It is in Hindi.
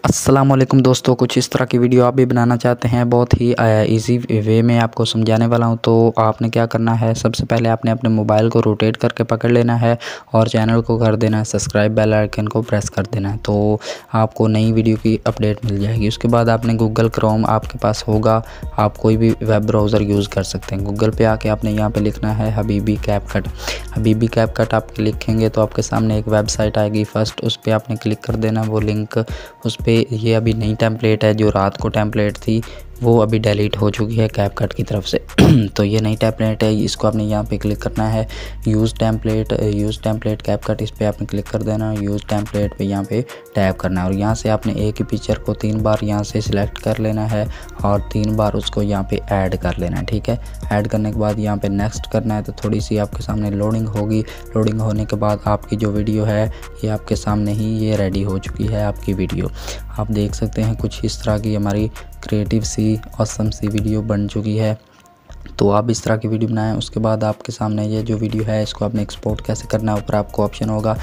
अस्सलाम वालेकुम दोस्तों, कुछ इस तरह की वीडियो आप भी बनाना चाहते हैं। बहुत ही इजी वे में आपको समझाने वाला हूं। तो आपने क्या करना है, सबसे पहले आपने अपने मोबाइल को रोटेट करके पकड़ लेना है और चैनल को कर देना है सब्सक्राइब, बेल आइकन को प्रेस कर देना है, तो आपको नई वीडियो की अपडेट मिल जाएगी। उसके बाद आपने गूगल क्रोम आपके पास होगा, आप कोई भी वेब ब्राउज़र यूज़ कर सकते हैं। गूगल पे आके आपने यहाँ पे लिखना है हबीबी कैपकट। हबीबी कैपकट आप लिखेंगे तो आपके सामने एक वेबसाइट आएगी। फर्स्ट उस पर आपने क्लिक कर देना, वो लिंक उस पर ये अभी नई टेम्पलेट है, जो रात को टेम्पलेट थी वो अभी डिलीट हो चुकी है कैपकट की तरफ से। तो ये नई टेम्पलेट है, इसको आपने यहाँ पे क्लिक करना है। यूज़ टेम्पलेट कैपकट, इस पर आपने क्लिक कर देना। यूज़ टेम्पलेट पे यहाँ पे टैप करना है और यहाँ से आपने एक ही पिक्चर को 3 बार यहाँ से सिलेक्ट कर लेना है और 3 बार उसको यहाँ पे ऐड कर लेना है। ठीक है, ऐड करने के बाद यहाँ पे नेक्स्ट करना है। तो थोड़ी सी आपके सामने लोडिंग होगी। लोडिंग होने के बाद आपकी जो वीडियो है ये आपके सामने ही ये रेडी हो चुकी है। आपकी वीडियो आप देख सकते हैं, कुछ इस तरह की हमारी क्रिएटिव सी ऑसम सी वीडियो बन चुकी है। तो आप इस तरह की वीडियो बनाएं। उसके बाद आपके सामने ये जो वीडियो है इसको आपने एक्सपोर्ट कैसे करना है, ऊपर आपको ऑप्शन होगा